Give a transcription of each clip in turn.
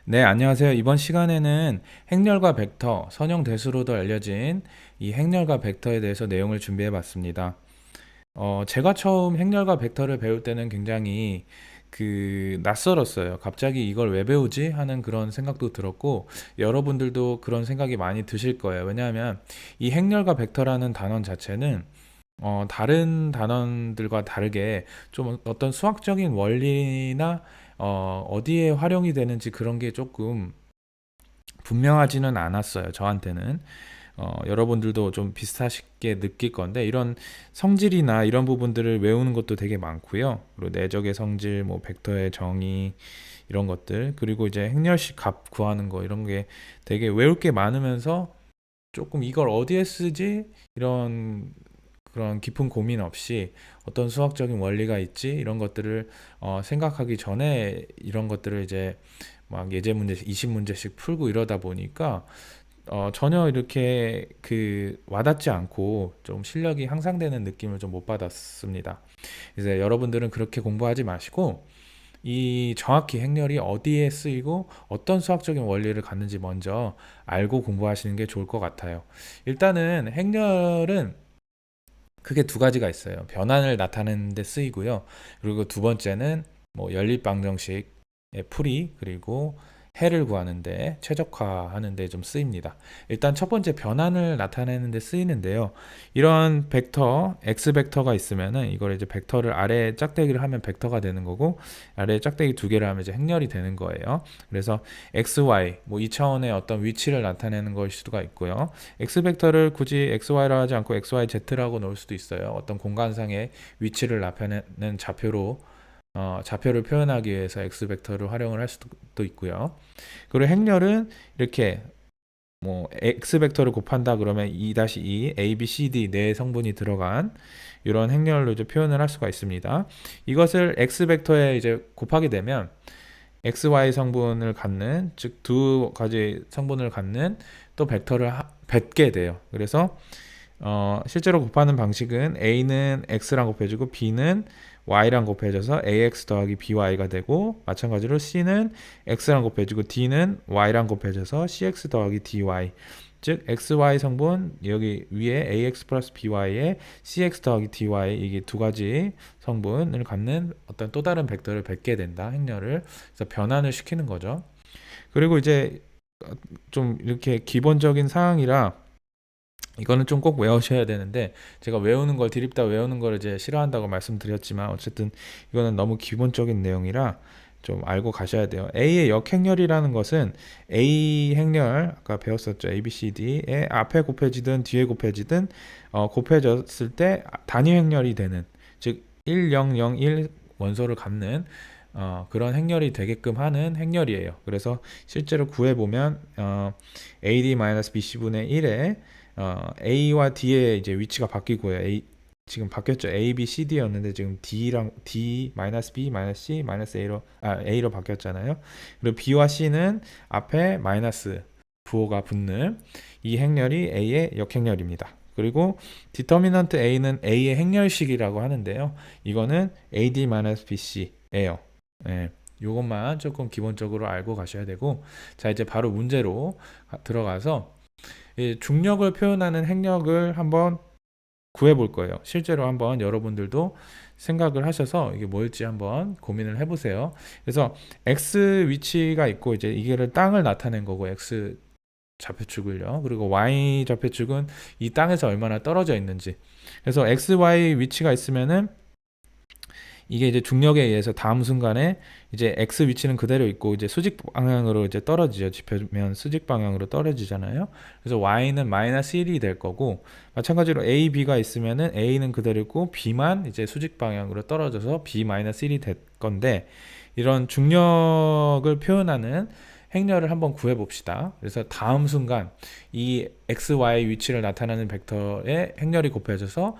네, 안녕하세요. 이번 시간에는 행렬과 벡터, 선형 대수로도 알려진 이 행렬과 벡터에 대해서 내용을 준비해 봤습니다. 제가 처음 행렬과 벡터를 배울 때는 굉장히 낯설었어요. 갑자기 이걸 왜 배우지? 하는 그런 생각도 들었고, 여러분들도 그런 생각이 많이 드실 거예요. 왜냐하면 이 행렬과 벡터라는 단원 자체는 다른 단원들과 다르게 좀 어떤 수학적인 원리나 어디에 활용이 되는지 그런 게 조금 분명하지는 않았어요. 저한테는. 여러분들도 좀 비슷하게 느낄 건데 이런 성질이나 이런 부분들을 외우는 것도 되게 많고요. 그리고 내적의 성질, 뭐 벡터의 정의 이런 것들, 그리고 이제 행렬식 값 구하는 거 이런 게 되게 외울 게 많으면서 조금 이걸 어디에 쓰지? 이런 그런 깊은 고민 없이 어떤 수학적인 원리가 있지? 이런 것들을 생각하기 전에 이런 것들을 이제 막 예제 문제 20문제씩 풀고 이러다 보니까 전혀 이렇게 와닿지 않고 좀 실력이 향상되는 느낌을 좀 못 받았습니다. 이제 여러분들은 그렇게 공부하지 마시고 이 정확히 행렬이 어디에 쓰이고 어떤 수학적인 원리를 갖는지 먼저 알고 공부하시는 게 좋을 것 같아요. 일단은 행렬은 크게 두 가지가 있어요. 변환을 나타내는 데 쓰이고요. 그리고 두 번째는 뭐 연립방정식의 풀이 그리고 해를 구하는데 최적화하는데 좀 쓰입니다. 일단 첫 번째 변환을 나타내는데 쓰이는데요. 이런 벡터 x 벡터가 있으면은 이걸 이제 벡터를 아래 짝대기를 하면 벡터가 되는 거고 아래 짝대기 두 개를 하면 이제 행렬이 되는 거예요. 그래서 x, y 뭐 2차원의 어떤 위치를 나타내는 걸 수가 있고요. x 벡터를 굳이 xy라 하지 않고 xyz라고 넣을 수도 있어요. 어떤 공간상의 위치를 나타내는 좌표를 표현하기 위해서 x 벡터를 활용을 할 수도 있고요. 그리고 행렬은 이렇게 뭐 x 벡터를 곱한다 그러면 2-2 a, b, c, d 네 성분이 들어간 이런 행렬로 이제 표현을 할 수가 있습니다. 이것을 x 벡터에 이제 곱하게 되면 XY 성분을 갖는, 즉 두 가지 성분을 갖는 또 벡터를 뱉게 돼요. 그래서 실제로 곱하는 방식은 A는 X랑 곱해주고 B는 Y랑 곱해져서 AX 더하기 BY가 되고, 마찬가지로 C는 X랑 곱해주고 D는 Y랑 곱해져서 CX 더하기 DY, 즉 XY 성분 여기 위에 AX 플러스 BY에 CX 더하기 DY, 이게 두 가지 성분을 갖는 어떤 또 다른 벡터를 뱉게 된다, 행렬을. 그래서 변환을 시키는 거죠. 그리고 이제 좀 이렇게 기본적인 사항이라 이거는 좀 꼭 외우셔야 되는데, 제가 외우는 걸 드립다 외우는 걸 이제 싫어한다고 말씀드렸지만 어쨌든 이거는 너무 기본적인 내용이라 좀 알고 가셔야 돼요. A의 역행렬이라는 것은 A 행렬 아까 배웠었죠. A, B, C, D의 앞에 곱해지든 뒤에 곱해지든 곱해졌을 때 단위 행렬이 되는, 즉 1, 0, 0, 1 원소를 갖는 그런 행렬이 되게끔 하는 행렬이에요. 그래서 실제로 구해보면 AD-BC분의 1에 A와 D의 이제 위치가 바뀌고요. 지금 바뀌었죠. A, B, C, D였는데 지금 D랑 D, B, C, A로 바뀌었잖아요. 그리고 B와 C는 앞에 마이너스 부호가 붙는 이 행렬이 A의 역행렬입니다. 그리고 디터미넌트 A는 A의 행렬식이라고 하는데요. 이거는 AD-BC예요. 예. 요것만 조금 기본적으로 알고 가셔야 되고, 자 이제 바로 문제로 들어가서 이 중력을 표현하는 행력을 한번 구해 볼 거예요. 실제로 한번 여러분들도 생각을 하셔서 이게 뭘지 한번 고민을 해보세요. 그래서 x 위치가 있고 이제 이게를 땅을 나타낸 거고 x 좌표축을요. 그리고 y 좌표축은 이 땅에서 얼마나 떨어져 있는지. 그래서 x, y 위치가 있으면은 이게 이제 중력에 의해서 다음 순간에 이제 x 위치는 그대로 있고 이제 수직 방향으로 이제 떨어지죠. 지표면 수직 방향으로 떨어지잖아요. 그래서 y는 마이너스 1이 될 거고, 마찬가지로 a, b가 있으면은 a는 그대로 있고 b만 이제 수직 방향으로 떨어져서 b 마이너스 1이 될 건데, 이런 중력을 표현하는 행렬을 한번 구해 봅시다. 그래서 다음 순간 이 x, y 위치를 나타내는 벡터의 행렬이 곱해져서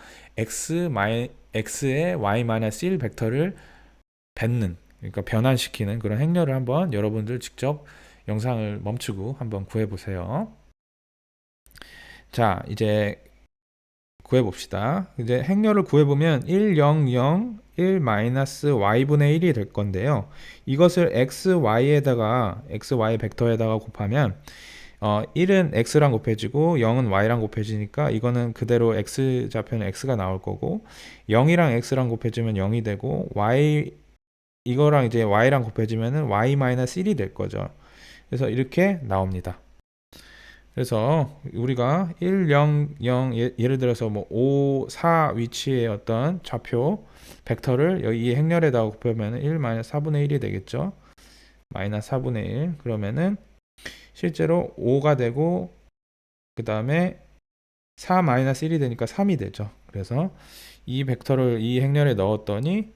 x의 y-1 벡터를 뱉는, 그러니까 변환시키는 그런 행렬을 한번 여러분들 직접 영상을 멈추고 한번 구해 보세요. 자, 이제 구해 봅시다. 이제 행렬을 구해 보면 1, 0, 0 1 마이너스 y분의 1이 될 건데요. 이것을 xy 벡터에다가 곱하면 1은 x랑 곱해지고 0은 y랑 곱해지니까 이거는 그대로 x 좌표는 x가 나올 거고, 0이랑 x랑 곱해지면 0이 되고, 이거랑 이제 y랑 곱해지면은 y-1이 될 거죠. 그래서 이렇게 나옵니다. 그래서 우리가 1, 0, 0 예를 들어서 뭐 5, 4 위치의 어떤 좌표 벡터를 여기 이 행렬에다가 곱하면 1 4분의 1이 되겠죠. 마이너스 4분의 1. 그러면은 실제로 5가 되고, 그 다음에 4 마이너스 1이 되니까 3이 되죠. 그래서 이 벡터를 이 행렬에 넣었더니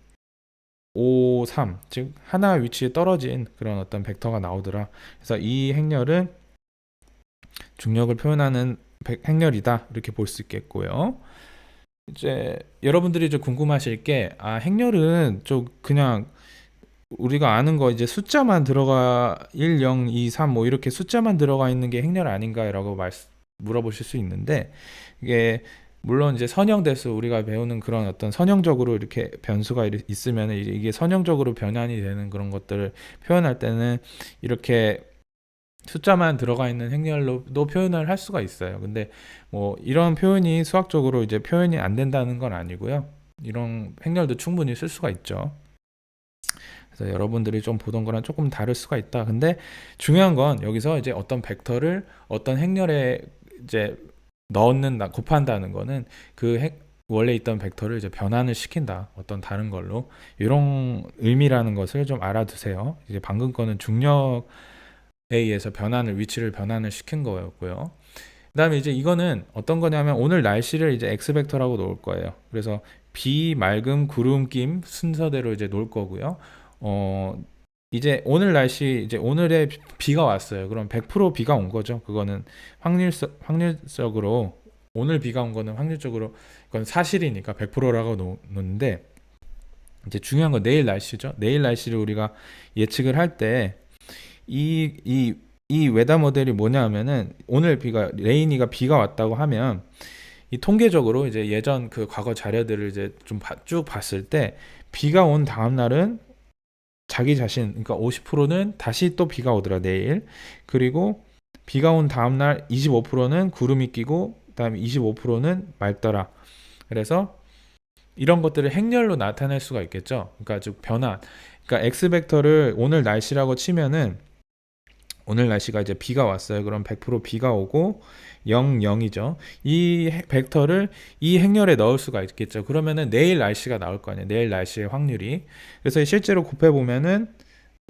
5, 3, 즉 하나 위치에 떨어진 그런 어떤 벡터가 나오더라. 그래서 이 행렬은 중력을 표현하는 행렬이다, 이렇게 볼 수 있겠고요. 이제 여러분들이 좀 궁금하실 게, 행렬은 좀 그냥 우리가 아는 거 이제 숫자만 들어가 1, 0, 2, 3 뭐 이렇게 숫자만 들어가 있는 게 행렬 아닌가라고 물어보실 수 있는데, 이게 물론 이제 선형대수 우리가 배우는 그런 어떤 선형적으로 이렇게 변수가 있으면 이게 선형적으로 변환이 되는 그런 것들을 표현할 때는 이렇게 숫자만 들어가 있는 행렬로도 표현을 할 수가 있어요. 근데 뭐 이런 표현이 수학적으로 이제 표현이 안 된다는 건 아니고요. 이런 행렬도 충분히 쓸 수가 있죠. 그래서 여러분들이 좀 보던 거랑 조금 다를 수가 있다. 근데 중요한 건 여기서 이제 어떤 벡터를 어떤 행렬에 이제 곱한다는 거는 원래 있던 벡터를 이제 변환을 시킨다, 어떤 다른 걸로, 이런 의미라는 것을 좀 알아두세요. 이제 방금 거는 중력에 의해서 위치를 변환을 시킨 거였고요. 그 다음에 이제 이거는 어떤 거냐면 오늘 날씨를 이제 x 벡터라고 놓을 거예요. 그래서 비, 맑음, 구름, 낌 순서대로 이제 놓을 거고요. 이제 오늘 날씨, 이제 오늘의 비가 왔어요. 그럼 100% 비가 온 거죠. 그거는 확률적으로, 오늘 비가 온 거는 확률적으로 그건 사실이니까 100%라고 놓는데, 이제 중요한 건 내일 날씨죠. 내일 날씨를 우리가 예측을 할 때 이 웨더 모델이 뭐냐 하면은, 오늘 레이니가 비가 왔다고 하면 이 통계적으로 이제 예전 그 과거 자료들을 이제 좀 쭉 봤을 때, 비가 온 다음 날은 자기 자신, 그러니까 50%는 다시 또 비가 오더라, 내일. 그리고 비가 온 다음 날 25%는 구름이 끼고, 그다음에 25%는 맑더라. 그래서 이런 것들을 행렬로 나타낼 수가 있겠죠. 그러니까 즉 변화. 그러니까 x 벡터를 오늘 날씨라고 치면은, 오늘 날씨가 이제 비가 왔어요. 그럼 100% 비가 오고 0, 0이죠. 이 벡터를 이 행렬에 넣을 수가 있겠죠. 그러면은 내일 날씨가 나올 거 아니에요. 내일 날씨의 확률이. 그래서 실제로 곱해보면은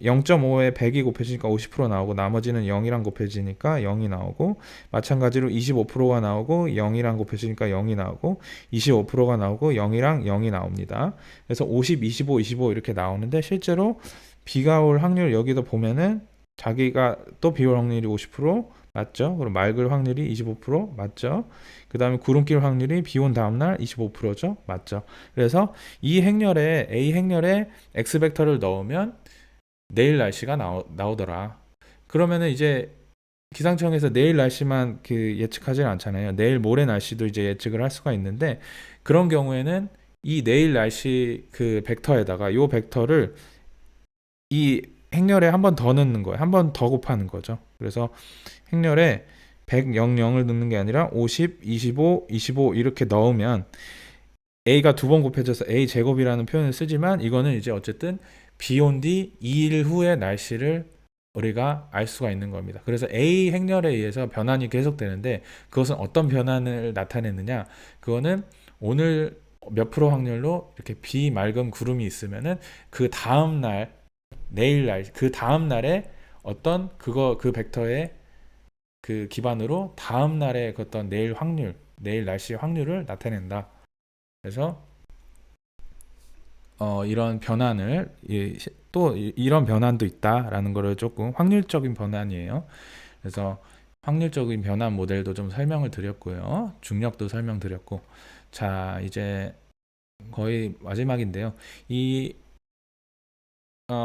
0.5에 100이 곱해지니까 50% 나오고, 나머지는 0이랑 곱해지니까 0이 나오고, 마찬가지로 25%가 나오고 0이랑 곱해지니까 0이 나오고, 25%가 나오고 0이랑 0이 나옵니다. 그래서 50, 25, 25 이렇게 나오는데, 실제로 비가 올 확률 여기도 보면은 자기가 또 비 올 확률이 50% 맞죠? 그럼 맑을 확률이 25% 맞죠? 그 다음에 구름 낄 확률이 비 온 다음날 25%죠? 맞죠? 그래서 이 행렬에, A 행렬에 X 벡터를 넣으면 내일 날씨가 나오더라. 그러면은 이제 기상청에서 내일 날씨만 예측하지 않잖아요. 내일 모레 날씨도 이제 예측을 할 수가 있는데, 그런 경우에는 이 내일 날씨 그 벡터에다가 이 벡터를 이 행렬에 한 번 더 넣는 거예요. 한 번 더 곱하는 거죠. 그래서 행렬에 100, 0, 0을 넣는 게 아니라 50, 25, 25 이렇게 넣으면 A가 두 번 곱해져서 A 제곱이라는 표현을 쓰지만, 이거는 이제 어쨌든 비 온 뒤 2일 후의 날씨를 우리가 알 수가 있는 겁니다. 그래서 A 행렬에 의해서 변환이 계속되는데, 그것은 어떤 변환을 나타내느냐, 그거는 오늘 몇 프로 확률로 이렇게 비, 맑음, 구름이 있으면은 그 다음 날, 내일 날, 그 다음 날에 어떤 그 벡터의 그 기반으로 다음 날의 그 어떤 내일 날씨의 확률을 나타낸다. 그래서 이런 변환을, 또 이런 변환도 있다라는 거를, 조금 확률적인 변환이에요. 그래서 확률적인 변환 모델도 좀 설명을 드렸고요. 중력도 설명드렸고, 자 이제 거의 마지막인데요.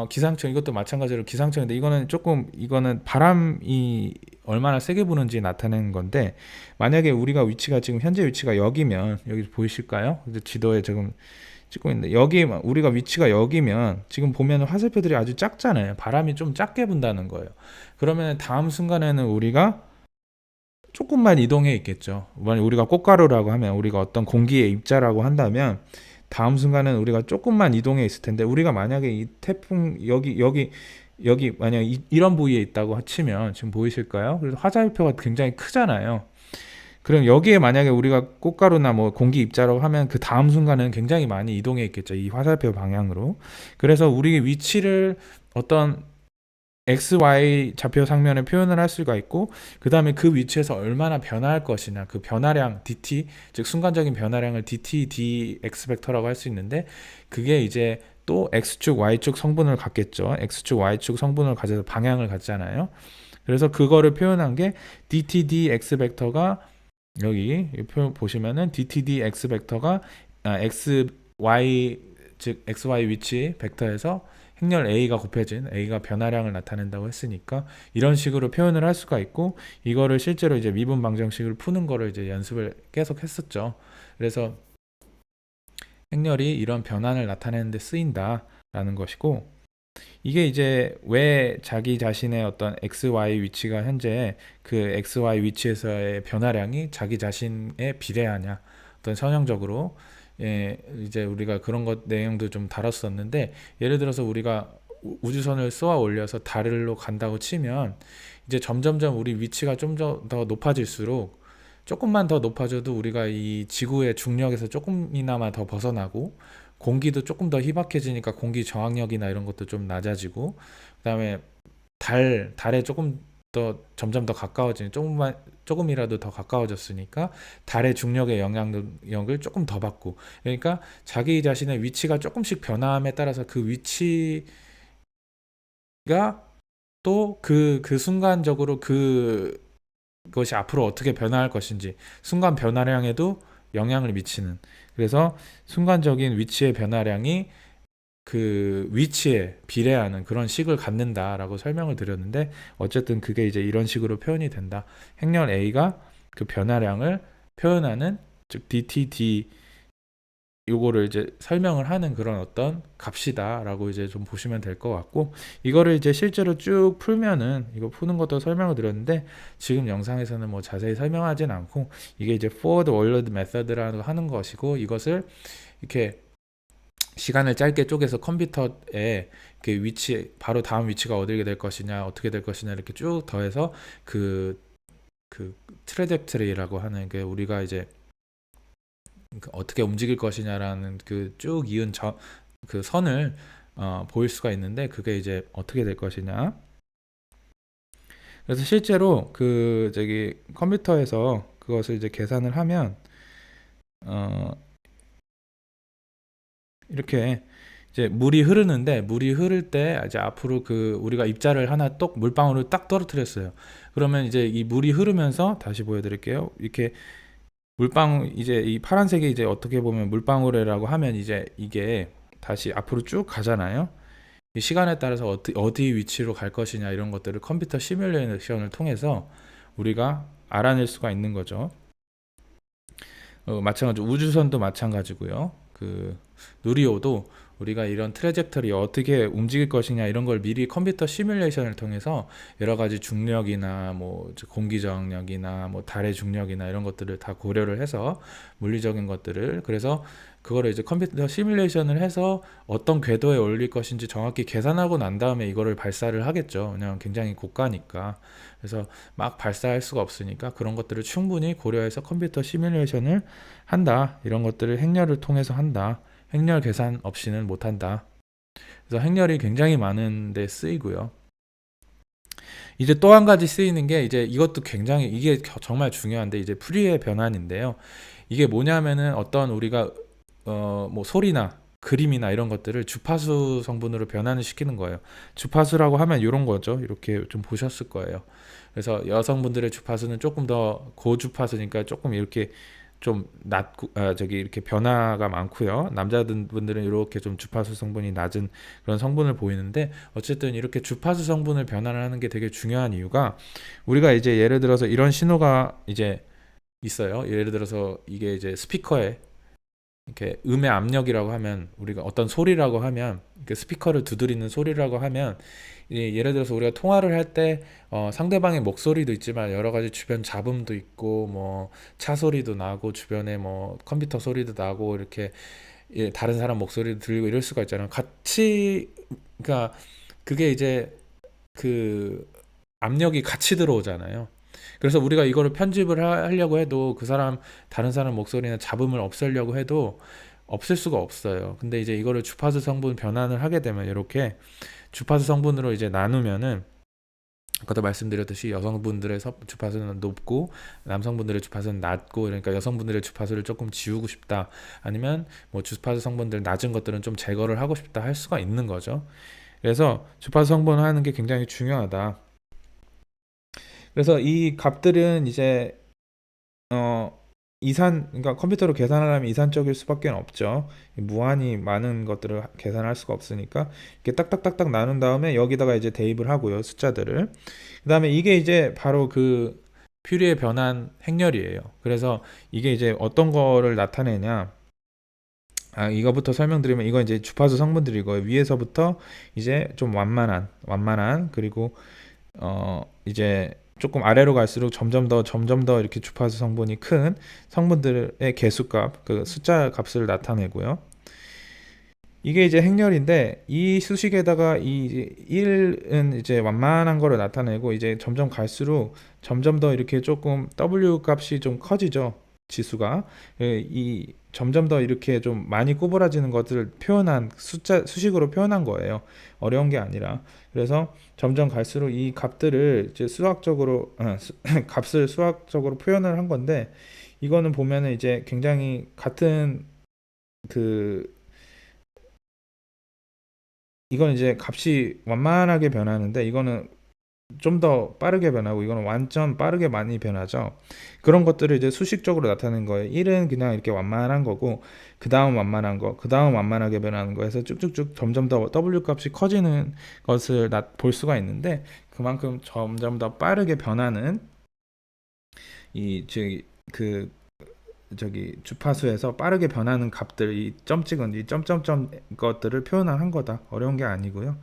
기상청, 이것도 마찬가지로 기상청인데, 이거는 바람이 얼마나 세게 부는지 나타내는 건데, 만약에 우리가 지금 현재 위치가 여기면, 여기 보이실까요? 지도에 지금 찍고 있는데 여기 우리가 위치가 여기면 지금 보면 화살표들이 아주 작잖아요. 바람이 좀 작게 분다는 거예요. 그러면 다음 순간에는 우리가 조금만 이동해 있겠죠. 만약 우리가 꽃가루라고 하면 우리가 어떤 공기의 입자라고 한다면 다음 순간은 우리가 조금만 이동해 있을 텐데 우리가 만약에 이 태풍 여기 만약 이런 부위에 있다고 치면 지금 보이실까요? 그래서 화살표가 굉장히 크잖아요. 그럼 여기에 만약에 우리가 꽃가루나 뭐 공기 입자라고 하면 그 다음 순간은 굉장히 많이 이동해 있겠죠. 이 화살표 방향으로. 그래서 우리의 위치를 어떤 x, y 좌표 상면에 표현을 할 수가 있고 그 다음에 그 위치에서 얼마나 변화할 것이냐 그 변화량 dt 즉 순간적인 변화량을 dt dx 벡터라고 할 수 있는데 그게 이제 또 x축 y축 성분을 갖겠죠. x축 y축 성분을 가져서 방향을 갖잖아요. 그래서 그거를 표현한 게 dt dx 벡터가 여기 표 보시면은 dt dx 벡터가 x y 즉 x y 위치 벡터에서 행렬 A가 곱해진 A가 변화량을 나타낸다고 했으니까 이런 식으로 표현을 할 수가 있고 이거를 실제로 이제 미분 방정식을 푸는 거를 이제 연습을 계속 했었죠. 그래서 행렬이 이런 변환을 나타내는 데 쓰인다라는 것이고 이게 이제 왜 자기 자신의 어떤 XY 위치가 현재 그 XY 위치에서의 변화량이 자기 자신에 비례하냐 어떤 선형적으로 이제 우리가 그런 것 내용도 좀 다뤘었는데 예를 들어서 우리가 우주선을 쏘아 올려서 달로 간다고 치면 이제 점점점 우리 위치가 좀 더 높아질수록 조금만 더 높아져도 우리가 이 지구의 중력에서 조금이나마 더 벗어나고 공기도 조금 더 희박해지니까 공기 저항력이나 이런 것도 좀 낮아지고 그다음에 달에 조금 더 점점 더 가까워지는 조금이라도 더 가까워졌으니까 달의 중력의 영향력을 조금 더 받고 그러니까 자기 자신의 위치가 조금씩 변함에 따라서 그 위치가 또 그 순간적으로 그것이 앞으로 어떻게 변화할 것인지 순간 변화량에도 영향을 미치는 그래서 순간적인 위치의 변화량이 그 위치에 비례하는 그런 식을 갖는다라고 설명을 드렸는데 어쨌든 그게 이제 이런 식으로 표현이 된다. 행렬 A가 그 변화량을 표현하는 즉 DTD 요거를 이제 설명을 하는 그런 어떤 값이다라고 이제 좀 보시면 될 것 같고 이거를 이제 실제로 쭉 풀면은 이거 푸는 것도 설명을 드렸는데 지금 영상에서는 뭐 자세히 설명하진 않고 이게 이제 forward word method라고 하는 것이고 이것을 이렇게 시간을 짧게 쪼개서 컴퓨터에 그 위치 바로 다음 위치가 어디게 될 것이냐 어떻게 될 것이냐 이렇게 쭉 더해서 그 트레젝터리라고 하는 게 우리가 이제 어떻게 움직일 것이냐라는 그 쭉 이은 그 선을 보일 수가 있는데 그게 이제 어떻게 될 것이냐 그래서 실제로 그 저기 컴퓨터에서 그것을 이제 계산을 하면 이렇게 이제 물이 흐르는데 물이 흐를 때 이제 앞으로 그 우리가 입자를 하나 똑 물방울을 딱 떨어뜨렸어요. 그러면 이제 이 물이 흐르면서 다시 보여드릴게요. 이렇게 물방울 이제 이 파란색이 이제 어떻게 보면 물방울이라고 하면 이제 이게 다시 앞으로 쭉 가잖아요. 이 시간에 따라서 어디 위치로 갈 것이냐 이런 것들을 컴퓨터 시뮬레이션을 통해서 우리가 알아낼 수가 있는 거죠. 마찬가지로 우주선도 마찬가지고요. 그 누리호도 우리가 이런 트레젝터리 어떻게 움직일 것이냐 이런 걸 미리 컴퓨터 시뮬레이션을 통해서 여러 가지 중력이나 뭐 공기 저항력이나 뭐 달의 중력이나 이런 것들을 다 고려를 해서 물리적인 것들을 그래서 그거를 이제 컴퓨터 시뮬레이션을 해서 어떤 궤도에 올릴 것인지 정확히 계산하고 난 다음에 이거를 발사를 하겠죠. 왜냐하면 굉장히 고가니까. 그래서 막 발사할 수가 없으니까 그런 것들을 충분히 고려해서 컴퓨터 시뮬레이션을 한다. 이런 것들을 행렬을 통해서 한다. 행렬 계산 없이는 못한다. 그래서 행렬이 굉장히 많은 데 쓰이고요. 이제 또 한 가지 쓰이는 게 이제 이것도 굉장히 이게 정말 중요한데 이제 프리의 변환인데요. 이게 뭐냐면은 어떤 우리가 뭐 소리나 그림이나 이런 것들을 주파수 성분으로 변환을 시키는 거예요. 주파수라고 하면 이런 거죠. 이렇게 좀 보셨을 거예요. 그래서 여성분들의 주파수는 조금 더 고주파수니까 조금 이렇게 좀 낮고 저기 이렇게 변화가 많고요. 남자분들은 이렇게 좀 주파수 성분이 낮은 그런 성분을 보이는데 어쨌든 이렇게 주파수 성분을 변환을 하는 게 되게 중요한 이유가 우리가 이제 예를 들어서 이런 신호가 이제 있어요. 예를 들어서 이게 이제 스피커에 이렇게 음의 압력이라고 하면, 우리가 어떤 소리라고 하면, 이렇게 스피커를 두드리는 소리라고 하면, 예를 들어서 우리가 통화를 할 때 상대방의 목소리도 있지만 여러 가지 주변 잡음도 있고, 뭐 차 소리도 나고 주변에 뭐 컴퓨터 소리도 나고 이렇게, 다른 사람 목소리도 들리고 이럴 수가 있잖아요. 같이, 그러니까 그게 이제 그 압력이 같이 들어오잖아요. 그래서 우리가 이거를 편집을 하려고 해도, 그 사람, 다른 사람 목소리나 잡음을 없애려고 해도 없앨 수가 없어요. 근데 이제 이거를 주파수 성분 변환을 하게 되면, 이렇게 주파수 성분으로 이제 나누면은, 아까도 말씀드렸듯이 여성분들의 주파수는 높고 남성분들의 주파수는 낮고, 그러니까 여성분들의 주파수를 조금 지우고 싶다, 아니면 뭐 주파수 성분들 낮은 것들은 좀 제거를 하고 싶다 할 수가 있는 거죠. 그래서 주파수 성분을 하는 게 굉장히 중요하다. 그래서 이 값들은 이제 어 그러니까 컴퓨터로 계산하려면 이산적일 수밖에 없죠. 무한히 많은 것들을 계산할 수가 없으니까 이렇게 딱딱딱딱 나눈 다음에 여기다가 이제 대입을 하고요, 숫자들을. 그다음에 이게 이제 바로 그 퓨리에 변한 행렬이에요. 그래서 이게 이제 어떤 거를 나타내냐? 이거부터 설명드리면, 이거 이제 주파수 성분들이고, 위에서부터 이제 좀 완만한, 그리고 이제 조금 아래로 갈수록 점점 더 이렇게 주파수 성분이 큰 성분들의 개수값, 그 숫자 값을 나타내고요. 이게 이제 행렬인데, 이 수식에다가 이 1은 이제 완만한 거를 나타내고, 이제 점점 갈수록 점점 더 이렇게 조금 W 값이 좀 커지죠. 지수가. 이 점점 더 이렇게 좀 많이 구부러지는 것들을 표현한 수식으로 표현한 거예요. 어려운 게 아니라. 그래서 점점 갈수록 이 값들을 이제 값을 수학적으로 표현을 한 건데, 이거는 보면은 이제 굉장히 같은 그 이건 이제 값이 완만하게 변하는데, 이거는 좀 더 빠르게 변하고, 이거는 완전 빠르게 많이 변하죠. 그런 것들을 이제 수식적으로 나타내는 거예요. 1은 그냥 이렇게 완만한 거고, 그 다음 완만한 거, 그 다음 완만하게 변하는 거에서 쭉쭉쭉 점점 더 W 값이 커지는 것을 볼 수가 있는데, 그만큼 점점 더 빠르게 변하는 그 주파수에서 빠르게 변하는 값들, 이 점 찍은 이 점점점 것들을 표현한 거다. 어려운 게 아니고요.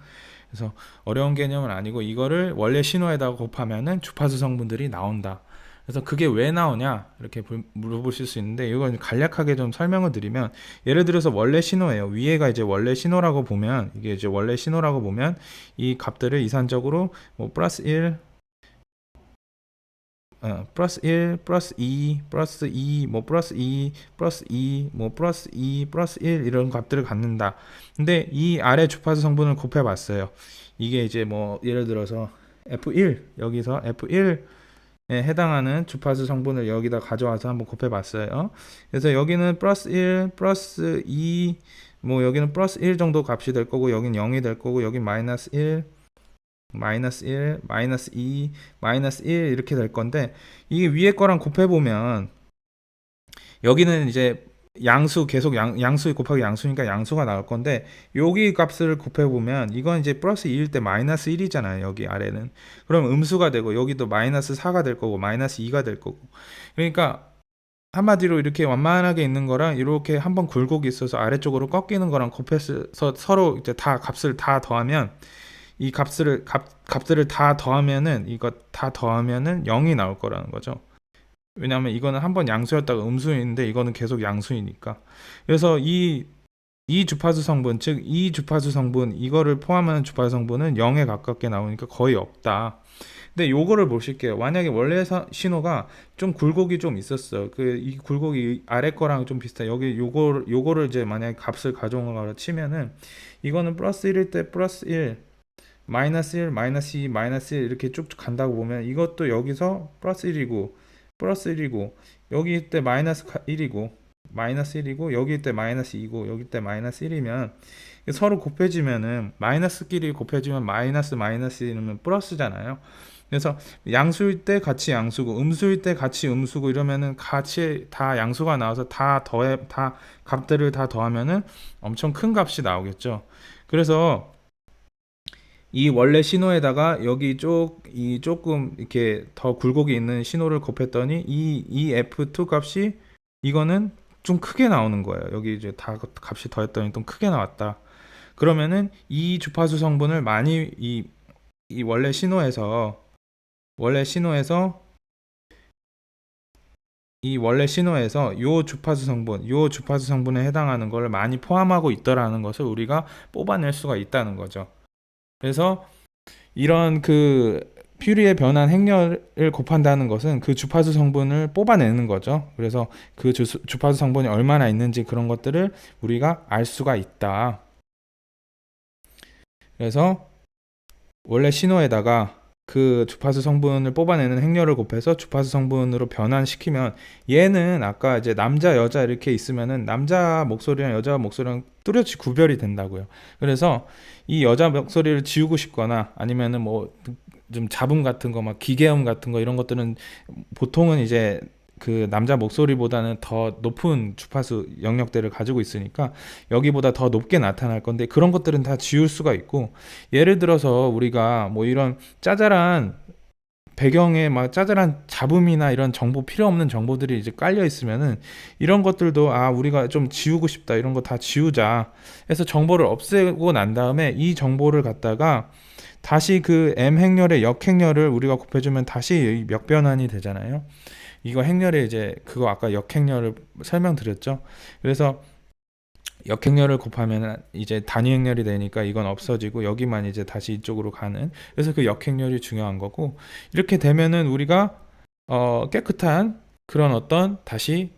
그래서 어려운 개념은 아니고, 이거를 원래 신호에다가 곱하면은 주파수 성분들이 나온다. 그래서 그게 왜 나오냐 이렇게 물어보실 수 있는데, 이건 간략하게 좀 설명을 드리면, 예를 들어서 원래 신호예요. 위에가 이제 원래 신호라고 보면, 이게 이제 원래 신호라고 보면, 이 값들을 이산적으로 뭐 플러스 1, 플러스 1, 플러스 2, 플러스 2, 뭐 플러스 2, 플러스 2, 뭐 플러스 2, 플러스 1 이런 값들을 갖는다. 근데 이 아래 주파수 성분을 곱해 봤어요. 이게 이제 뭐 예를 들어서 F1, 여기서 F1에 해당하는 주파수 성분을 여기다 가져와서 한번 곱해 봤어요. 그래서 여기는 플러스 1, 플러스 2, 뭐 여기는 플러스 1 정도 값이 될 거고, 여긴 0이 될 거고, 여긴 마이너스 1, 마이너스 1, 마이너스 2, 마이너스 1 이렇게 될 건데, 이게 위에 거랑 곱해보면, 여기는 이제 양수, 계속 양수 곱하기 양수니까 양수가 나올 건데, 여기 값을 곱해보면 이건 이제 플러스 2일 때 마이너스 1이잖아요. 여기 아래는. 그럼 음수가 되고, 여기도 마이너스 4가 될 거고, 마이너스 2가 될 거고. 그러니까 한마디로 이렇게 완만하게 있는 거랑 이렇게 한번 굴곡이 있어서 아래쪽으로 꺾이는 거랑 곱해서 서로 이제 다 값을 다 더하면, 이 값들을 다 더하면은, 이거 다 더하면은 0이 나올 거라는 거죠. 왜냐하면 이거는 한번 양수였다가 음수인데, 이거는 계속 양수이니까. 그래서 이 주파수 성분, 즉 이 주파수 성분, 이거를 포함하는 주파수 성분은 0에 가깝게 나오니까 거의 없다. 근데 요거를 보실게요. 만약에 원래 신호가 좀 굴곡이 좀 있었어. 이 굴곡이 아래 거랑 좀 비슷해. 여기 요거를 이제 만약에 값을 가져온 거라 치면은, 이거는 플러스 1일 때 플러스 1, 마이너스 1, 마이너스 2, 마이너스 1 이렇게 쭉쭉 간다고 보면, 이것도 여기서 플러스 1이고, 플러스 1이고, 여기 때 마이너스 1이고, 마이너스 1이고, 여기 때 마이너스 2고, 여기 때 마이너스 1이면, 서로 곱해지면은, 마이너스끼리 곱해지면 마이너스 마이너스 이러면 플러스잖아요. 그래서 양수일 때 같이 양수고, 음수일 때 같이 음수고, 이러면은 같이 다 양수가 나와서 다 값들을 다 더하면은 엄청 큰 값이 나오겠죠. 그래서 이 원래 신호에다가 여기 이 조금 이렇게 더 굴곡이 있는 신호를 곱했더니, 이 F2 값이, 이거는 좀 크게 나오는 거예요. 여기 이제 다 값이 더했더니 좀 크게 나왔다. 그러면은 이 주파수 성분을 많이 이 원래 신호에서 원래 신호에서 요 주파수 성분에 해당하는 걸 많이 포함하고 있더라는 것을 우리가 뽑아낼 수가 있다는 거죠. 그래서 이런 그 퓨리에 변한 행렬을 곱한다는 것은 그 주파수 성분을 뽑아내는 거죠. 그래서 그 주파수 성분이 얼마나 있는지 그런 것들을 우리가 알 수가 있다. 그래서 원래 신호에다가 그 주파수 성분을 뽑아내는 행렬을 곱해서 주파수 성분으로 변환시키면, 얘는 아까 이제 남자 여자 이렇게 있으면은 남자 목소리랑 여자 목소리랑 뚜렷이 구별이 된다고요. 그래서 이 여자 목소리를 지우고 싶거나 아니면은 뭐 좀 잡음 같은 거, 막 기계음 같은 거, 이런 것들은 보통은 이제 그 남자 목소리보다는 더 높은 주파수 영역대를 가지고 있으니까 여기보다 더 높게 나타날 건데, 그런 것들은 다 지울 수가 있고, 예를 들어서 우리가 뭐 이런 짜잘한 배경에 막 짜잘한 잡음이나 이런 정보, 필요 없는 정보들이 이제 깔려 있으면은 이런 것들도 우리가 좀 지우고 싶다, 이런 거 다 지우자 해서 정보를 없애고 난 다음에 이 정보를 갖다가 다시 그 M 행렬의 역 행렬을 우리가 곱해주면 다시 역 변환이 되잖아요. 이거 행렬에 이제 그거 아까 역행렬을 설명드렸죠. 그래서 역행렬을 곱하면 이제 단위 행렬이 되니까 이건 없어지고 여기만 이제 다시 이쪽으로 가는, 그래서 그 역행렬이 중요한 거고, 이렇게 되면은 우리가 깨끗한 그런 어떤 다시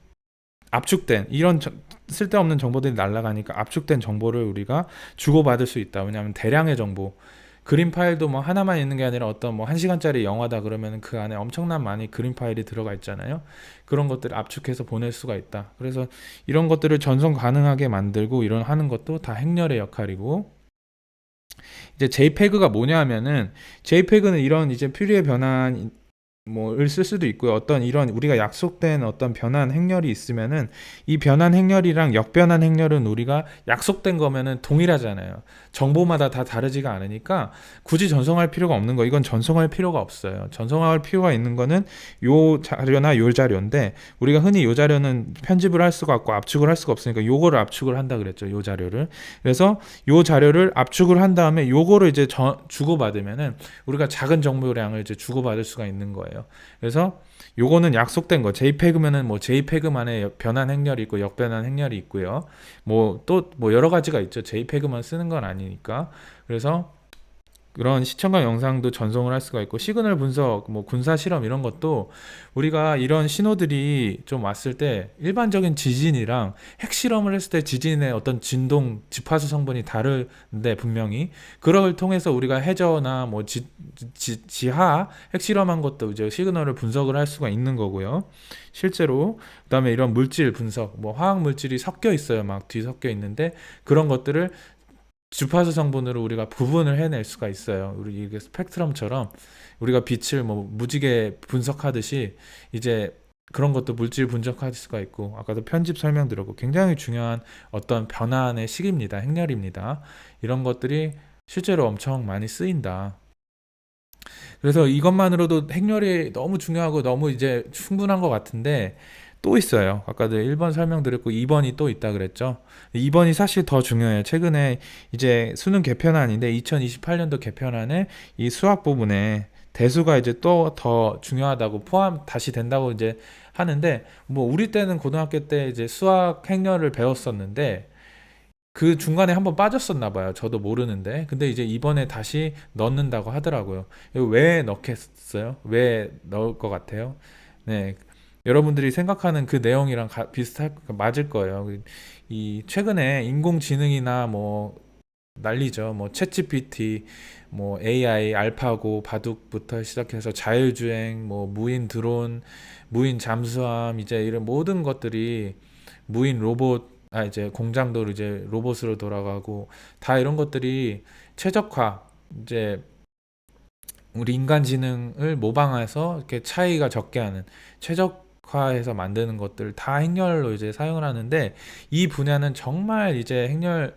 압축된 이런 쓸데없는 정보들이 날아가니까 압축된 정보를 우리가 주고받을 수 있다. 왜냐하면 대량의 정보, 그림 파일도 뭐 하나만 있는 게 아니라 어떤 뭐 1시간짜리 영화다 그러면 그 안에 엄청난 많이 그림 파일이 들어가 있잖아요. 그런 것들을 압축해서 보낼 수가 있다. 그래서 이런 것들을 전송 가능하게 만들고 이런 하는 것도 다 행렬의 역할이고, 이제 JPEG가 뭐냐 하면은, JPEG는 이런 이제 퓨리의 변환 뭐를 쓸 수도 있고요. 어떤 이런 우리가 약속된 어떤 변환 행렬이 있으면은 이 변환 행렬이랑 역변환 행렬은 우리가 약속된 거면은 동일하잖아요. 정보마다 다 다르지가 않으니까 굳이 전송할 필요가 없는 거. 이건 전송할 필요가 없어요. 전송할 필요가 있는 거는 요 자료나 요 자료인데, 우리가 흔히 요 자료는 편집을 할 수가 없고 압축을 할 수가 없으니까 요거를 압축을 한다 그랬죠. 요 자료를. 그래서 요 자료를 압축을 한 다음에 요거를 이제 주고받으면은 우리가 작은 정보량을 이제 주고받을 수가 있는 거예요. 그래서 요거는 약속된 거. JPEG면은 뭐 JPEG만의 변환 행렬이 있고 역변환 행렬이 있고요. 뭐 또 뭐 여러 가지가 있죠. JPEG만 쓰는 건 아니니까. 그래서 그런 시청각 영상도 전송을 할 수가 있고, 시그널 분석, 뭐 군사 실험 이런 것도 우리가 이런 신호들이 좀 왔을 때 일반적인 지진이랑 핵실험을 했을 때 지진의 어떤 진동, 지파수 성분이 다른데 분명히 그걸 통해서 우리가 해저나 뭐 지하 핵실험한 것도 이제 시그널을 분석을 할 수가 있는 거고요. 실제로 그다음에 이런 물질 분석, 뭐 화학 물질이 섞여 있어요. 막 뒤섞여 있는데 그런 것들을 주파수 성분으로 우리가 구분을 해낼 수가 있어요. 우리 이게 스펙트럼처럼 우리가 빛을 뭐 무지개 분석하듯이 이제 그런 것도 물질 분석할 수가 있고, 아까도 편집 설명드렸고 굉장히 중요한 어떤 변환의 시기입니다. 행렬입니다. 이런 것들이 실제로 엄청 많이 쓰인다. 그래서 이것만으로도 행렬이 너무 중요하고 너무 이제 충분한 것 같은데, 또 있어요. 아까도 1번 설명드렸고 2번이 또 있다 그랬죠. 2번이 사실 더 중요해요. 최근에 이제 수능 개편안인데 2028년도 개편안에 이 수학 부분에 대수가 이제 또 더 중요하다고 포함 다시 된다고 이제 하는데, 뭐 우리 때는 고등학교 때 이제 수학 행렬을 배웠었는데 그 중간에 한번 빠졌었나 봐요. 저도 모르는데. 근데 이제 이번에 다시 넣는다고 하더라고요. 이거 왜 넣겠어요? 왜 넣을 것 같아요? 네. 여러분들이 생각하는 그 내용이랑 맞을 거예요. 이 최근에 인공지능이나 뭐 난리죠. 뭐 챗GPT, 뭐 AI, 알파고, 바둑부터 시작해서 자율주행, 뭐 무인 드론, 무인 잠수함, 이제 이런 모든 것들이 무인 로봇, 이제 공장도 이제 로봇으로 돌아가고, 다 이런 것들이 최적화, 이제 우리 인간 지능을 모방해서 이렇게 차이가 적게 하는 최적화해서 만드는 것들 다 행렬로 이제 사용을 하는데, 이 분야는 정말 이제 행렬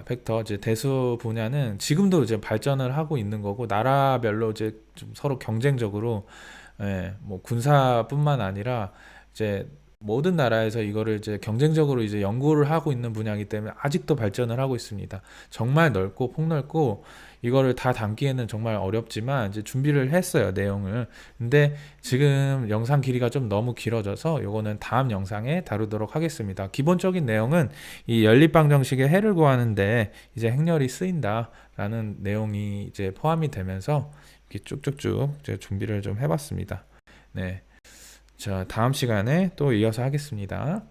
벡터 이제 대수 분야는 지금도 이제 발전을 하고 있는 거고, 나라별로 이제 좀 서로 경쟁적으로 뭐 군사뿐만 아니라 이제 모든 나라에서 이거를 이제 경쟁적으로 이제 연구를 하고 있는 분야이기 때문에 아직도 발전을 하고 있습니다. 정말 넓고 폭넓고 이거를 다 담기에는 정말 어렵지만 이제 준비를 했어요, 내용을. 근데 지금 영상 길이가 좀 너무 길어져서 요거는 다음 영상에 다루도록 하겠습니다. 기본적인 내용은 이 연립방정식의 해를 구하는데 이제 행렬이 쓰인다라는 내용이 이제 포함이 되면서 이렇게 쭉쭉쭉 이제 준비를 좀 해봤습니다. 네. 자, 다음 시간에 또 이어서 하겠습니다.